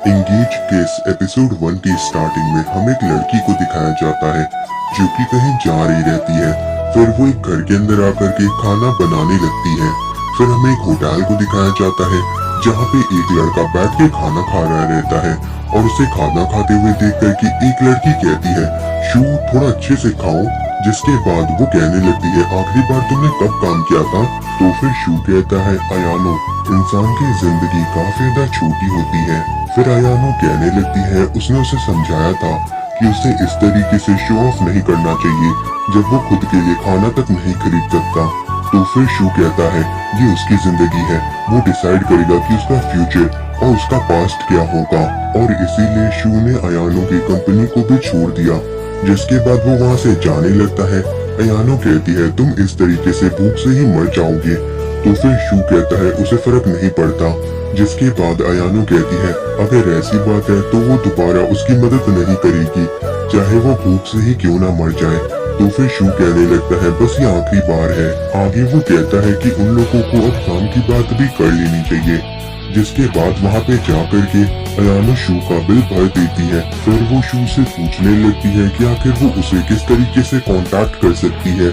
Engage case episode 1 की starting में हमें एक लड़की को दिखाया जाता है जो कि कहीं जा रही रहती है। फिर वो एक घर के अंदर आकर के खाना बनाने लगती है। फिर हमें एक होटल को दिखाया जाता है जहाँ पे एक लड़का बैठ के खाना खा रहा रहता है और उसे खाना खाते हुए देख कर के एक लड़की कहती है, शू थोड़ा अच्छे से खाओ। जिसके बाद वो कहने लगती है, आखिरी बार तुमने कब काम किया था? तो फिर शू कहता है, अयानो, इंसान की जिंदगी काफी ज्यादा छोटी होती है। फिर अयानो कहने लगती है, उसने उसे समझाया था कि उसे इस तरीके से शो ऑफ नहीं करना चाहिए जब वो खुद के लिए खाना तक नहीं खरीद सकता। तो फिर शू कहता है, ये उसकी जिंदगी है, वो डिसाइड करेगा कि उसका फ्यूचर और उसका पास्ट क्या होगा। और इसीलिए शू ने अयानो की कंपनी को भी छोड़ दिया। जिसके बाद वो वहाँ से जाने लगता है। अयानो कहती है, तुम इस तरीके से भूख से ही मर जाओगे। तो फिर शू कहता है, उसे फर्क नहीं पड़ता। जिसके बाद अयानो कहती है, अगर ऐसी बात है तो वो दोबारा उसकी मदद नहीं करेगी, चाहे वो भूख से ही क्यों ना मर जाए। तो फिर शू कहने लगता है, बस ये आखिरी बार है। आगे वो कहता है कि उन लोगों को अब काम की बात भी कर लेनी चाहिए। जिसके बाद वहाँ पे जाकर के अयानो शू का बिल भर देती है। फिर वो शू से पूछने लगती है कि आखिर वो उसे किस तरीके से कांटेक्ट कर सकती है।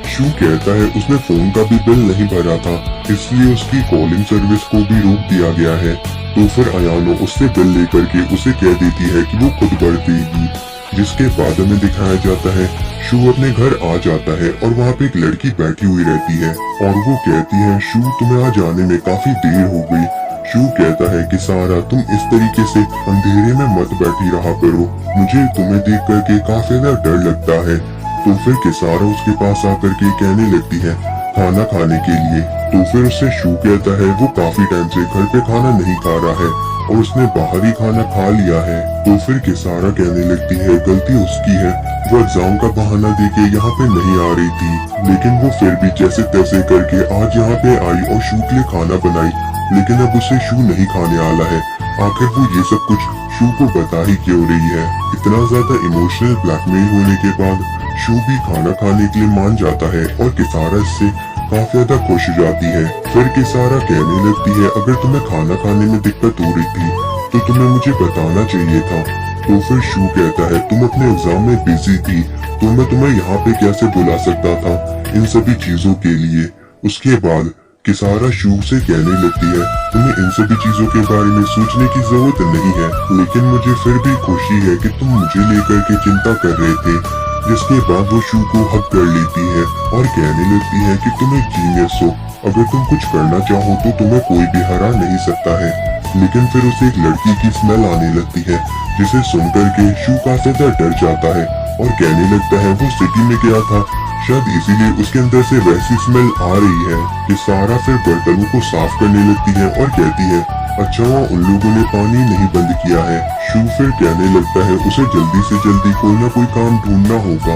शू कहता है, उसने फोन का भी बिल नहीं भरा था, इसलिए उसकी कॉलिंग सर्विस को भी रोक दिया गया है। तो फिर अयानो उससे बिल लेकर के उसे कह देती है कि वो खुद भर देगी। जिसके बाद हमें दिखाया जाता है, शू अपने घर आ जाता है और वहाँ पे एक लड़की बैठी हुई रहती है और वो कहती है, शू तुम्हें आज आने में काफी देर हो गई। शू कहता है कि सारा, तुम इस तरीके से अंधेरे में मत बैठी रहा करो, मुझे तुम्हें देख करके काफी ज्यादा डर लगता है। तो फिर किसारा उसके पास आकर के कहने लगती है खाना खाने के लिए। तो फिर उससे शू कहता है वो काफी टाइम से घर पे खाना नहीं खा रहा है और उसने बाहर ही खाना खा लिया है। तो फिर किसारा कहने लगती है गलती उसकी है, वो एग्जाम का बहाना देके यहाँ पे नहीं आ रही थी, लेकिन वो फिर भी जैसे तैसे करके आज यहाँ पे आई और शू के लिए खाना बनाई, लेकिन अब उसे शू नहीं खाने वाला है। आखिर वो ये सब कुछ शू को बता ही क्यों रही है? इतना ज्यादा इमोशनल ब्लैकमेल होने के बाद शू भी खाना खाने के लिए मान जाता है और किसारा इससे काफी ज्यादा खुश हो जाती है। फिर किसारा कहने लगती है, अगर तुम्हें खाना खाने में दिक्कत हो रही थी तो तुम्हें मुझे बताना चाहिए था। तो फिर शू कहता है, तुम अपने एग्जाम में बिजी थी तो मैं तुम्हें यहाँ पे कैसे बुला सकता था इन सभी चीजों के लिए। उसके बाद किसारा शू से कहने लगती है, तुम्हें इन सभी चीजों के बारे में सोचने की जरूरत नहीं है, लेकिन मुझे फिर भी खुशी है कि तुम मुझे लेकर के चिंता कर रहे थे। जिसके बाद वो शू को हक कर लेती है और कहने लगती है कि तुम एक जीनियस हो, अगर तुम कुछ करना चाहो तो तुम्हें कोई भी हरा नहीं सकता है। लेकिन फिर उसे एक लड़की की स्मेल आने लगती है, जिसे सुनकर के शू काफी ज्यादा डर जाता है और कहने लगता है वो सिटी में गया था, शायद इसीलिए उसके अंदर से वैसी स्मेल आ रही है। कि सारा फिर बर्तनों को साफ करने लगती है और कहती है, अच्छा वहाँ उन लोगों ने पानी नहीं बंद किया है। शू फिर कहने लगता है उसे जल्दी से जल्दी कोई ना कोई काम ढूंढना होगा।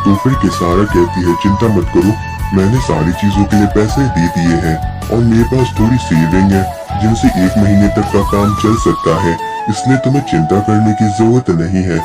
तो फिर किसारा कहती है, चिंता मत करो, मैंने सारी चीजों के लिए पैसे दे दिए हैं और मेरे पास थोड़ी सेविंग है जिनसे 1 महीने तक का काम चल सकता है, इसलिए तुम्हें चिंता करने की जरूरत नहीं है।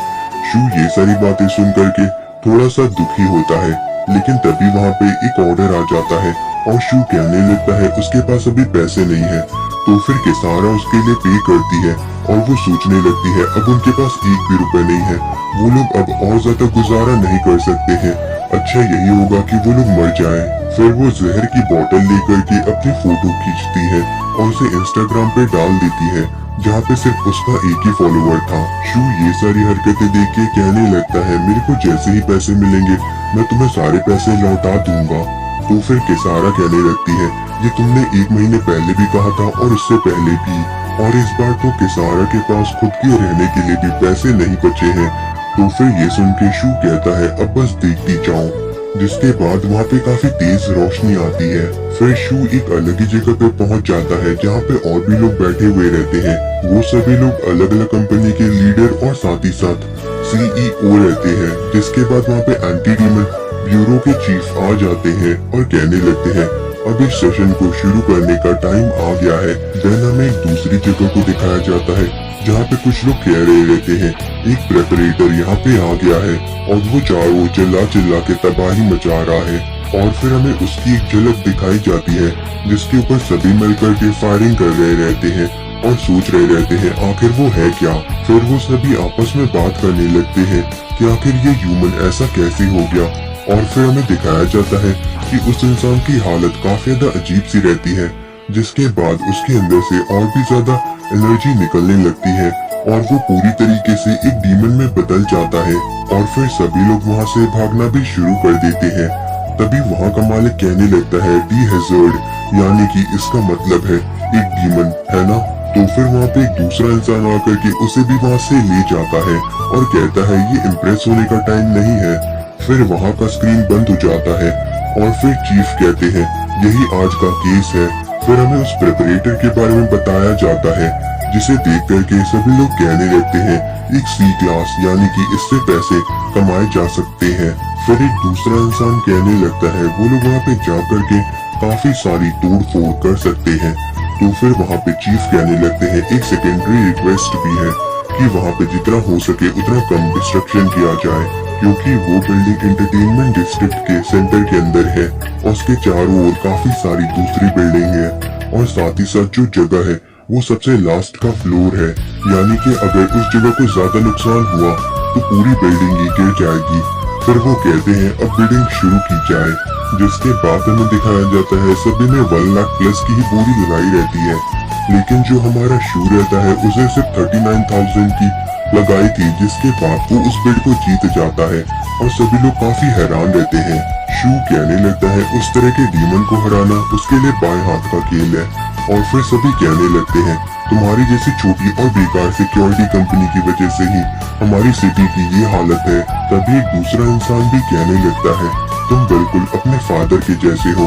शू ये सारी बातें सुन करके थोड़ा सा दुखी होता है, लेकिन तभी वहाँ पे एक ऑर्डर आ जाता है और शू कहने लगता है उसके पास अभी पैसे नहीं है। तो फिर किसारा उसके लिए पे करती है और वो सोचने लगती है अब उनके पास 1 भी रुपए नहीं है, वो लोग अब और ज्यादा गुजारा नहीं कर सकते हैं, अच्छा यही होगा कि वो लोग मर जाएं। फिर वो जहर की बोतल लेकर के अपनी फोटो खींचती है और उसे इंस्टाग्राम पे डाल देती है, जहाँ पे सिर्फ उसका एक ही फॉलोवर था। शू ये सारी हरकतें देख के कहने लगता है, मेरे को जैसे ही पैसे मिलेंगे मैं तुम्हें सारे पैसे लौटा दूंगा। तो फिर किसारा कहने लगती है, ये तुमने 1 महीने पहले भी कहा था और उससे पहले भी, और इस बार तो किसारा के पास खुद के रहने के लिए भी पैसे नहीं बचे हैं। तो फिर ये सुन के शू कहता है, अब बस देखती जाओ। जिसके बाद वहाँ पे काफी तेज रोशनी आती है। फिर शू एक अलग ही जगह पे पहुँच जाता है जहाँ पे और भी लोग बैठे हुए रहते हैं। वो सभी लोग अलग अलग कंपनी के लीडर और साथ ही साथ CEO रहते हैं। जिसके बाद वहाँ पे एंटी डीमन ब्यूरो के चीफ आ जाते हैं और कहने लगते हैं, अब इस सेशन को शुरू करने का टाइम आ गया है। देन हमें एक दूसरी जगह को दिखाया जाता है जहाँ पे कुछ लोग कह रहे रहते हैं, एक प्रेपरेटर यहाँ पे आ गया है और वो चारों चिल्ला चिल्ला के तबाही मचा रहा है। और फिर हमें उसकी एक झलक दिखाई जाती है जिसके ऊपर सभी मिलकर के फायरिंग कर रहे रहते हैं और सोच रहे रहते हैं आखिर वो है क्या। फिर वो सभी आपस में बात करने लगते हैं कि आखिर ये ह्यूमन ऐसा कैसे हो गया। और फिर हमें दिखाया जाता है कि उस इंसान की हालत काफी ज्यादा अजीब सी रहती है, जिसके बाद उसके अंदर से और भी ज्यादा एनर्जी निकलने लगती है और वो पूरी तरीके से एक डीमन में बदल जाता है। और फिर सभी लोग वहाँ से भागना भी शुरू कर देते हैं। तभी वहाँ का मालिक कहने लगता है डी हैजर्ड, यानी कि इसका मतलब है एक डीमन, है ना। तो फिर वहाँ पे एक दूसरा इंसान आकर के उसे भी वहाँ से ले जाता है और कहता है ये इम्प्रेस होने का टाइम नहीं है। फिर वहाँ का स्क्रीन बंद हो जाता है और फिर चीफ कहते हैं यही आज का केस है। फिर हमें उस प्रेपरेटर के बारे में बताया जाता है, जिसे देख करके सभी लोग कहने लगते हैं एक सी क्लास, यानी कि इससे पैसे कमाए जा सकते हैं। फिर एक दूसरा इंसान कहने लगता है वो लोग वहाँ पे जा करके काफी सारी तोड़ फोड़ कर सकते हैं। तो फिर वहाँ पे चीफ कहने लगते हैं एक सेकेंडरी रिक्वेस्ट भी है कि वहाँ पे जितना हो सके उतना कम डिस्ट्रक्शन किया जाए, क्योंकि वो बिल्डिंग एंटरटेनमेंट डिस्ट्रिक्ट के सेंटर के अंदर है और उसके चारों ओर काफी सारी दूसरी बिल्डिंग है। और साथ ही साथ जो जगह है वो सबसे लास्ट का फ्लोर है, यानी कि अगर उस जगह को ज्यादा नुकसान हुआ तो पूरी बिल्डिंग ही गिर जाएगी। फिर वो कहते हैं अब बिल्डिंग शुरू की जाए, जिसके बाद हमें दिखाया जाता है सभी में 1 लाख प्लस की ही बोली लगाई रहती है, लेकिन जो हमारा शू रहता है उसे सिर्फ 39,000 की लगाई थी, जिसके बाद वो उस बिड को जीत जाता है और सभी लोग काफी हैरान रहते हैं। शू कहने लगता है उस तरह के डीमन को हराना उसके लिए बाएं हाथ का खेल है। और फिर सभी कहने लगते हैं तुम्हारी जैसी छोटी और बेकार सिक्योरिटी कंपनी की वजह से ही हमारी सिटी की ये हालत है। तभी एक दूसरा इंसान भी कहने लगता है तुम बिल्कुल अपने फादर के जैसे हो,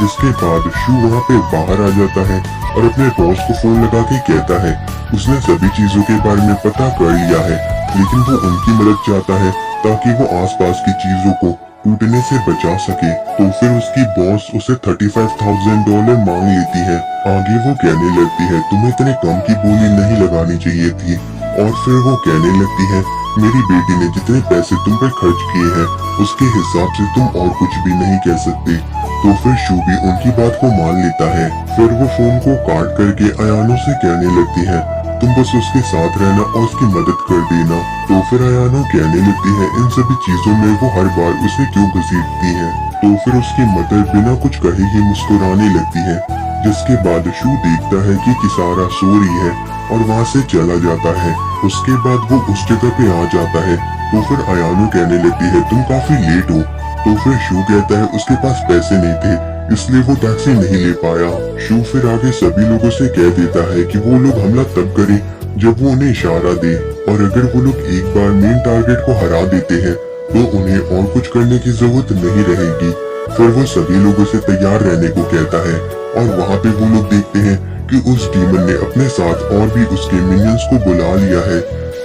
जिसके बाद शू वहाँ पे बाहर आ जाता है और अपने बॉस को फोन लगा के कहता है उसने सभी चीजों के बारे में पता कर लिया है, लेकिन वो उनकी मदद चाहता है ताकि वो आसपास की चीजों को टूटने से बचा सके। तो फिर उसकी बॉस उसे $35,000 मांग लेती है। आगे वो कहने लगती है तुम्हें इतने कम की बोली नहीं लगानी चाहिए थी। और फिर वो कहने लगती है मेरी बेटी ने जितने पैसे तुम पर खर्च किए हैं उसके हिसाब से तुम और कुछ भी नहीं कह सकते। तो फिर शू भी उनकी बात को मान लेता है। फिर वो फोन को काट करके अयानो से कहने लगती है तुम बस उसके साथ रहना और उसकी मदद कर देना। तो फिर अयानो कहने लगती है इन सभी चीजों में वो हर बार उसे क्यों घसीटती है। तो फिर उसकी मदर बिना कुछ कहे ही मुस्कुराने लगती है, जिसके बाद शू देखता है कि किसारा सो रही है और वहाँ से चला जाता है। उसके बाद वो उस जगह पे आ जाता है। तो फिर अयानो कहने लगती है तुम काफी लेट हो। तो फिर शू कहता है उसके पास पैसे नहीं थे इसलिए वो टैक्सी नहीं ले पाया। शू फिर आगे सभी लोगों से कह देता है कि वो लोग हमला तब करें जब वो उन्हें इशारा दे, और अगर वो लोग एक बार मेन टारगेट को हरा देते हैं तो उन्हें और कुछ करने की जरूरत नहीं रहेगी। फिर वो सभी लोगों से तैयार रहने को कहता है और वहाँ पे वो लोग देखते हैं कि उस डीमन ने अपने साथ और भी उसके मिनियंस को बुला लिया है,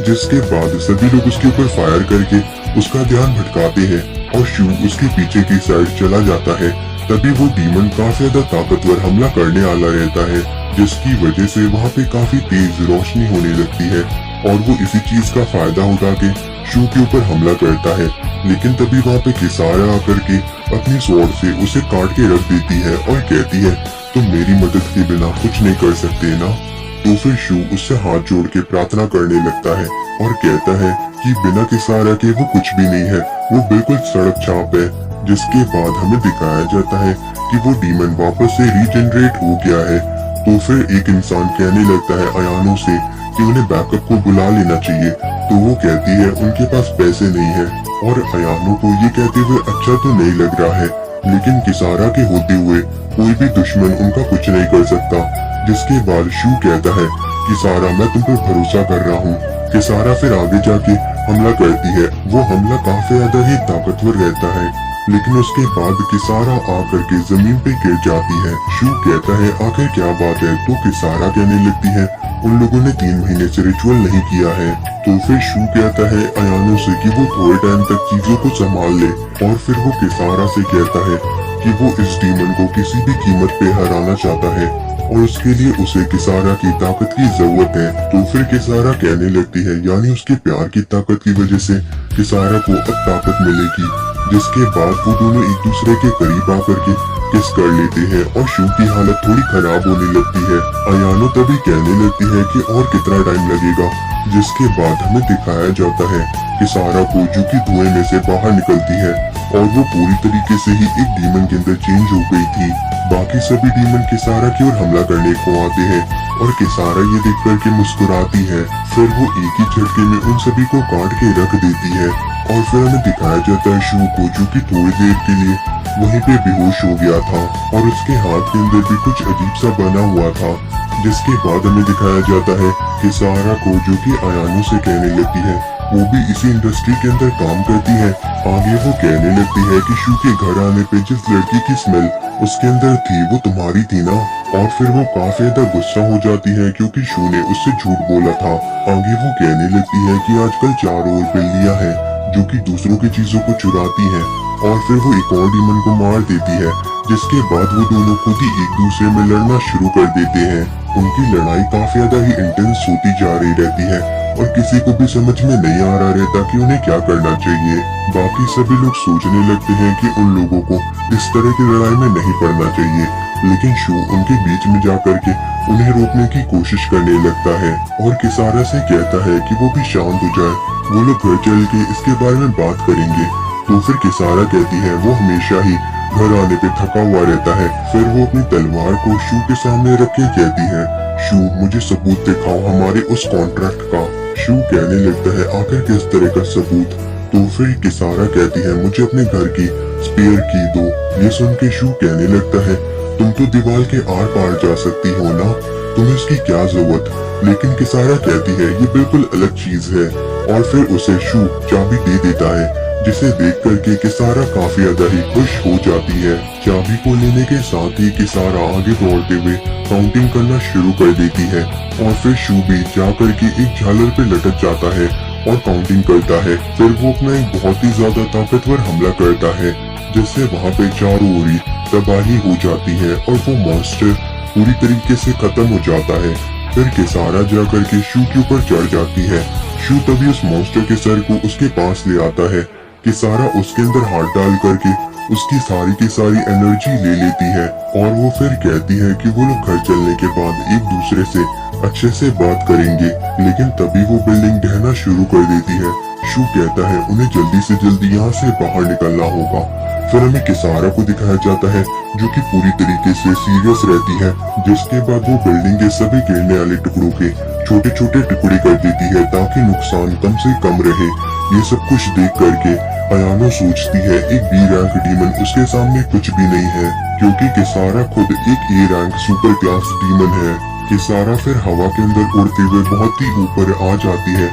जिसके बाद सभी लोग उसके ऊपर फायर करके उसका ध्यान भटकाते हैं और शू उसके पीछे की साइड चला जाता है। तभी वो डीमन काफी ज्यादा ताकतवर हमला करने वाला रहता है, जिसकी वजह से वहाँ पे काफी तेज रोशनी होने लगती है और वो इसी चीज का फायदा उठा के शू के ऊपर हमला करता है। लेकिन तभी वहाँ पे किसारा आकर के अपनी स्वॉर्ड से उसे काट के रख देती है और कहती है तुम मेरी मदद के बिना कुछ नहीं कर सकते ना। तो फिर शू उससे हाथ जोड़ के प्रार्थना करने लगता है और कहता है कि बिना किसारा के वो कुछ भी नहीं है, वो बिल्कुल सड़क छाप है। जिसके बाद हमें दिखाया जाता है कि वो डीमन वापस से रीजनरेट हो गया है। तो फिर एक इंसान कहने लगता है अयानो से कि उन्हें बैकअप को बुला लेना चाहिए। तो वो कहती है उनके पास पैसे नहीं है, और अयानो को ये कहते हुए अच्छा तो नहीं लग रहा है, लेकिन किसारा के होते हुए कोई भी दुश्मन उनका कुछ नहीं कर सकता। जिसके बाद शू कहता है किसारा मैं तुम पर भरोसा कर रहा हूँ। किसारा फिर आगे जाके हमला करती है। वो हमला काफी ज्यादा ही ताकतवर रहता है, लेकिन उसके बाद किसारा आकर के जमीन पे गिर जाती है। शू कहता है आखिर क्या बात है। तो किसारा कहने लगती है उन लोगों ने 3 महीने से रिचुअल नहीं किया है। तो फिर शू कहता है अयानो से कि वो थोड़े टाइम तक चीजों को संभाल ले, और फिर वो किसारा से कहता है कि वो इस डीमन को किसी भी कीमत पे हराना चाहता है और उसके लिए उसे किसारा की ताकत की जरूरत है। तो फिर किसारा कहने लगती है यानी उसके प्यार की ताकत की वजह से किसारा को अब ताकत मिलेगी। जिसके बाद वो दोनों एक दूसरे के करीब आकर के किस कर लेते हैं और शू की हालत थोड़ी खराब होने लगती है। अयानो तभी कहने लगती है कि और कितना टाइम लगेगा, जिसके बाद हमें दिखाया जाता है कि सारा को जो कि धुएं में से बाहर निकलती है और वो पूरी तरीके से ही एक डीमन के अंदर चेंज हो गई थी। बाकी सभी डीमन किसारा की ओर हमला करने को आते हैं और किसारा ये देख कर के मुस्कुराती है। फिर वो एक ही झटके में उन सभी को काट के रख देती है और फिर हमें दिखाया जाता है शू को, जो कि थोड़ी देर के लिए वहीं पे बेहोश हो गया था और उसके हाथ के अंदर भी कुछ अजीब सा बना हुआ था। जिसके बाद हमें दिखाया जाता है कि सारा को, जो कि अयानो से कहने लगती है, वो भी इसी इंडस्ट्री के अंदर काम करती है। आगे वो कहने लगती है कि शू के घर आने पे जिस लड़की की स्मेल उसके अंदर थी वो तुम्हारी थी ना। और फिर वो काफी ज्यादा गुस्सा हो जाती है क्योंकि शू ने उससे झूठ बोला था। आगे वो कहने लगती है कि आजकल चारों ओर बिल्लियां हैं जो कि दूसरों की चीजों को चुराती हैं और फिर वो एक और डीमन को मार देती है। जिसके बाद वो दोनों खुद ही एक दूसरे में लड़ना शुरू कर देते हैं। उनकी लड़ाई काफी ज्यादा ही इंटेंस होती जा रही रहती है और किसी को भी समझ में नहीं आ रहा रहता कि उन्हें क्या करना चाहिए। बाकी सभी लोग सोचने लगते हैं कि उन लोगों को इस तरह की लड़ाई में नहीं पड़ना चाहिए, लेकिन शू उनके बीच में जाकर के उन्हें रोकने की कोशिश करने लगता है और किसारा से कहता है कि वो भी शांत हो जाए, वो लोग घर चल के इसके बारे में बात करेंगे। तो फिर किसारा कहती है वो हमेशा ही घर आने पे थका हुआ रहता है। फिर वो अपनी तलवार को शू के सामने रख के कहती है, शू मुझे सबूत दिखाओ हमारे उस कॉन्ट्रैक्ट का। शू कहने लगता है आखिर किस तरह का सबूत। तो फिर किसारा कहती है मुझे अपने घर की स्पेयर की दो। ये सुन के शू कहने लगता है तुम तो दीवार के आर पार जा सकती हो ना, तुम्हें इसकी क्या जरूरत। लेकिन किसारा कहती है ये बिल्कुल अलग चीज है और फिर उसे शू चाबी दे देता है, जिसे देख करके किसारा काफी ज्यादा ही खुश हो जाती है। चाबी को लेने के साथ ही किसारा आगे दौड़ते हुए काउंटिंग करना शुरू कर देती है और फिर शू भी जा करके एक झालर पे लटक जाता है और काउंटिंग करता है। फिर वो अपना एक बहुत ही ज्यादा ताकतवर हमला करता है, जिससे वहाँ पे चारों ओर तबाही हो जाती है और वो मॉन्स्टर पूरी तरीके से खत्म हो जाता है। फिर किसारा जा करके शू के ऊपर चढ़ जाती है। शू तभी उस मॉन्स्टर के सर को उसके पास ले आता है। किसारा उसके अंदर हाथ डाल करके उसकी सारी की सारी एनर्जी ले लेती है और वो फिर कहती है कि वो लोग घर चलने के बाद एक दूसरे से अच्छे से बात करेंगे। लेकिन तभी वो बिल्डिंग ढहना शुरू कर देती है। शू कहता है उन्हें जल्दी से जल्दी यहाँ से बाहर निकलना होगा। फिर हमें किसारा को दिखाया जाता है जो कि पूरी तरीके से सीरियस रहती है, जिसके बाद वो बिल्डिंग के सभी गिरने वाले टुकड़ों के छोटे छोटे टुकड़े कर देती है ताकि नुकसान कम से कम रहे। ये सब कुछ देख करके अयानो सोचती है एक बी रैंक डीमन उसके सामने कुछ भी नहीं है, क्योंकि किसारा खुद एक A rank super class demon है। किसारा फिर हवा के अंदर उड़ते हुए बहुत ही ऊपर आ जाती है